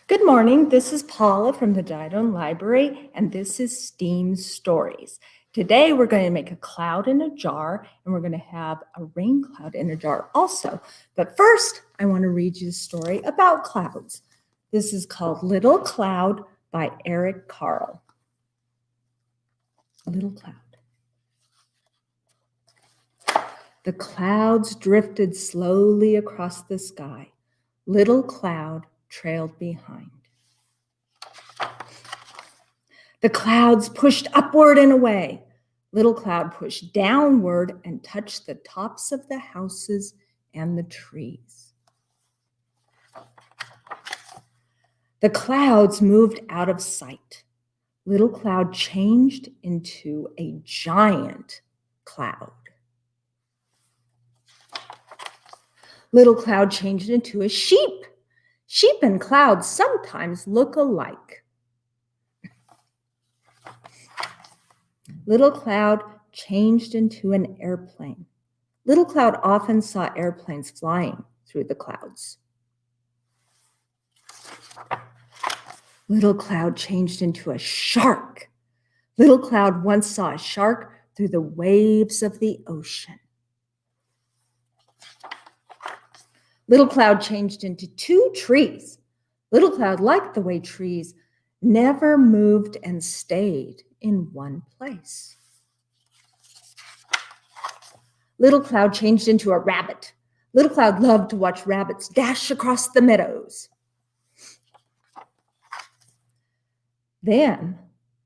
Good morning. This is Paula from the Didon Library, and this is STEAM Stories. Today, we're going to make a cloud in a jar, and we're going to have a rain cloud in a jar also. But first, I want to read you a story about clouds. This is called Little Cloud by Eric Carle. Little Cloud. The clouds drifted slowly across the sky. Little Cloud trailed behind. The clouds pushed upward and away. Little Cloud pushed downward and touched the tops of the houses and the trees. The clouds moved out of sight. Little Cloud changed into a giant cloud. Little Cloud changed into a sheep. Sheep and clouds sometimes look alike. Little Cloud changed into an airplane. Little Cloud often saw airplanes flying through the clouds. Little Cloud changed into a shark. Little Cloud once saw a shark through the waves of the ocean. Little Cloud changed into two trees. Little Cloud liked the way trees never moved and stayed in one place. Little Cloud changed into a rabbit. Little Cloud loved to watch rabbits dash across the meadows. Then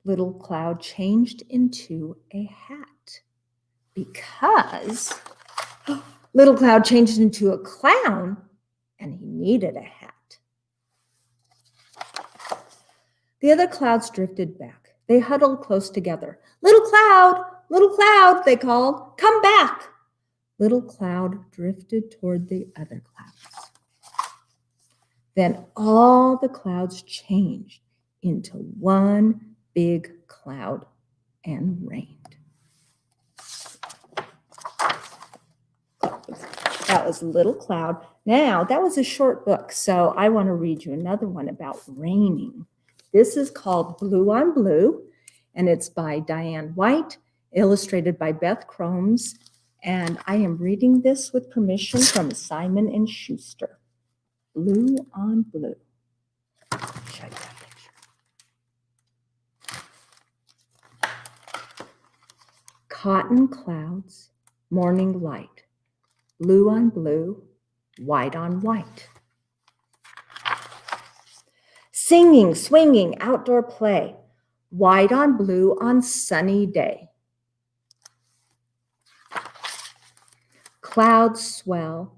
Little Cloud changed into a hat because Little Cloud changed into a clown and he needed a hat. The other clouds drifted back. They huddled close together. Little Cloud, they called, come back. Little Cloud drifted toward the other clouds. Then all the clouds changed into one big cloud and rained. That was Little Cloud. Now, that was a short book, so I want to read you another one about raining. This is called Blue on Blue, and it's by Diane White, illustrated by Beth Cromes, and I am reading this with permission from Simon & Schuster. Blue on Blue. Show you that picture. Cotton clouds, morning light. Blue on blue, white on white. Singing, swinging, outdoor play. White on blue on sunny day. Clouds swell,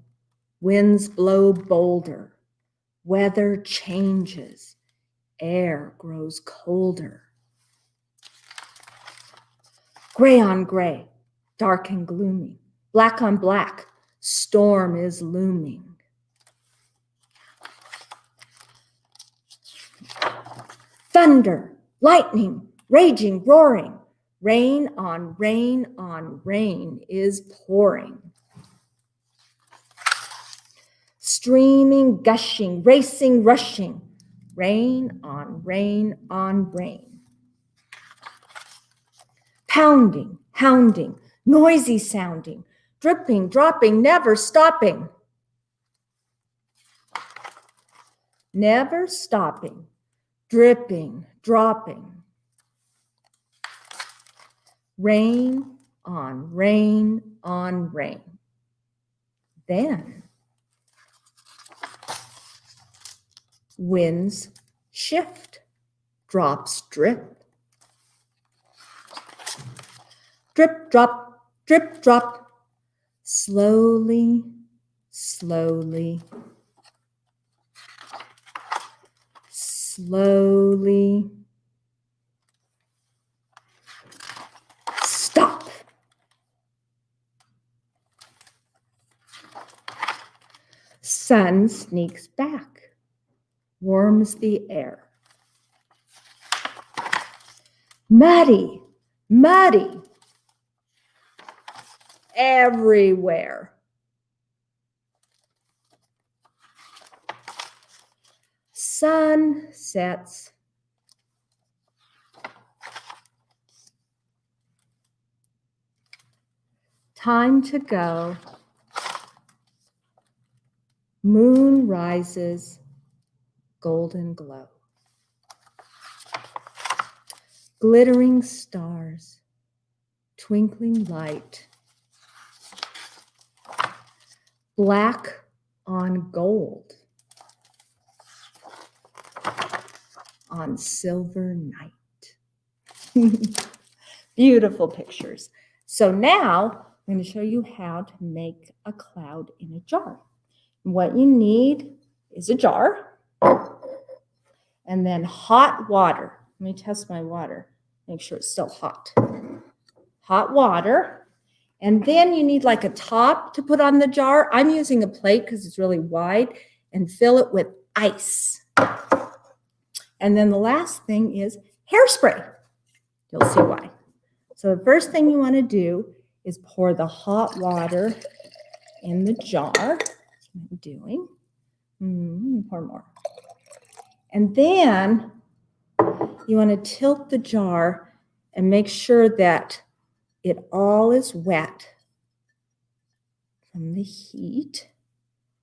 winds blow bolder. Weather changes, air grows colder. Gray on gray, dark and gloomy. Black on black, storm is looming. Thunder, lightning, raging, roaring. Rain on rain is pouring. Streaming, gushing, racing, rushing. Rain on rain. Pounding, hounding, noisy sounding. Dripping, dropping, never stopping. Never stopping. Dripping, dropping. Rain on rain. Then winds shift, drops drip. Drip, drop. Slowly. Stop. Sun sneaks back, warms the air. Muddy. Everywhere. sun sets. Time to go. Moon rises, golden glow. Glittering stars, twinkling light. Black on gold, on silver night. Beautiful pictures. So now I'm going to show you how to make a cloud in a jar. What you need is a jar and then hot water. Let me test my water. Make sure it's still hot. Hot water. And then you need like a top to put on the jar. I'm using a plate because it's really wide, and fill it with ice. And then the last thing is hairspray. You'll see why. So the first thing you want to do is pour the hot water in the jar. That's what I'm doing. Pour more. And then you want to tilt the jar and make sure that it all is wet from the heat.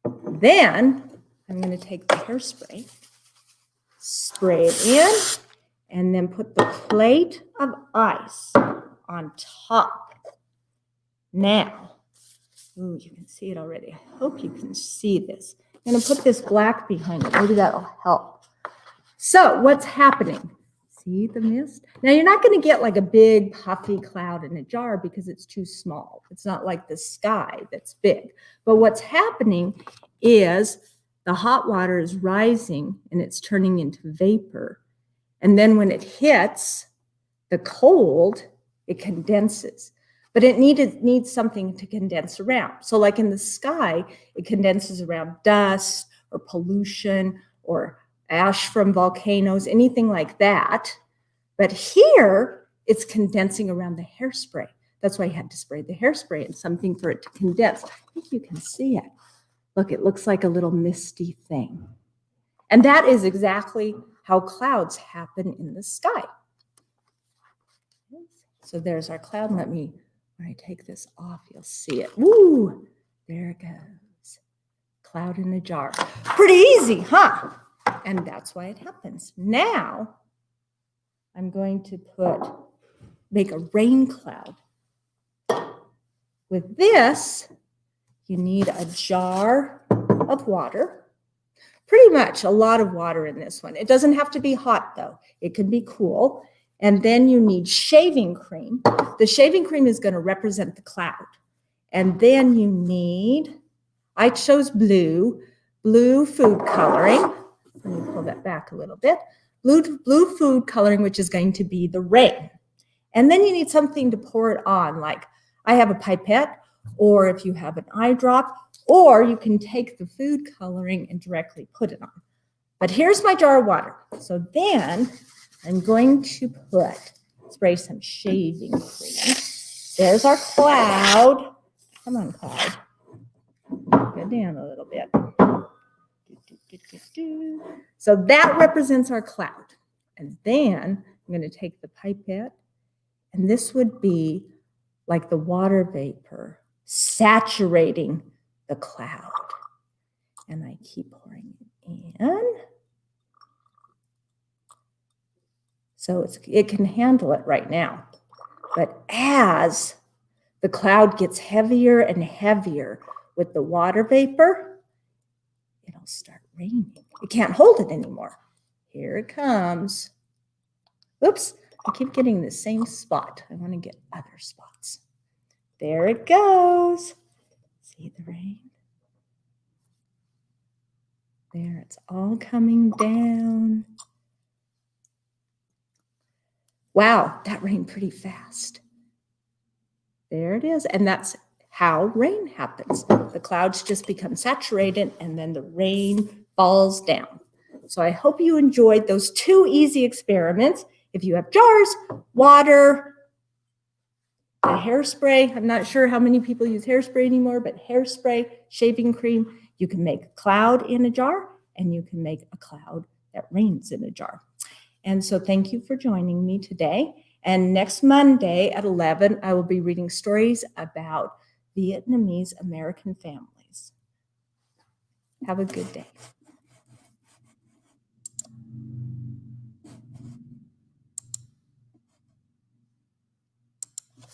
Then I'm going to take the hairspray, spray it in, and then put the plate of ice on top. Now, ooh, you can see it already. I hope you can see this. I'm going to put this black behind it. Maybe that'll help. So what's happening? See the mist? Now, you're not going to get like a big puffy cloud in a jar because it's too small. It's not like the sky that's big. But what's happening is the hot water is rising and it's turning into vapor. And then when it hits the cold, it condenses. But it needs something to condense around. So like in the sky, it condenses around dust or pollution or ash from volcanoes, anything like that. But here, it's condensing around the hairspray. That's why I had to spray the hairspray and something for it to condense. I think you can see it. Look, it looks like a little misty thing. And that is exactly how clouds happen in the sky. So there's our cloud. Let me, when I take this off, you'll see it. Woo, there it goes. Cloud in a jar. Pretty easy, huh? And that's why it happens. Now, I'm going to make a rain cloud. With this, you need a jar of water. Pretty much a lot of water in this one. It doesn't have to be hot, though. It can be cool. And then you need shaving cream. The shaving cream is going to represent the cloud. And then you need, I chose blue food coloring. Let me pull that back a little bit. Blue food coloring, which is going to be the rain. And then you need something to pour it on, like I have a pipette, or if you have an eye drop, or you can take the food coloring and directly put it on. But here's my jar of water. So then I'm going to spray some shaving cream. There's our cloud. Come on, cloud. Go down a little bit. So that represents our cloud. And then I'm going to take the pipette, and this would be like the water vapor saturating the cloud. And I keep pouring it in. So it can handle it right now. But as the cloud gets heavier and heavier with the water vapor, it'll start raining. It can't hold it anymore. Here it comes. Oops, I keep getting the same spot. I want to get other spots. There it goes. See the rain? There, it's all coming down. Wow, that rained pretty fast. There it is. And that's how rain happens. The clouds just become saturated and then the rain falls down. So I hope you enjoyed those 2 easy experiments. If you have jars, water, a hairspray, I'm not sure how many people use hairspray anymore, but hairspray, shaving cream, you can make a cloud in a jar and you can make a cloud that rains in a jar. And so thank you for joining me today. And next Monday at 11, I will be reading stories about Vietnamese American families. Have a good day.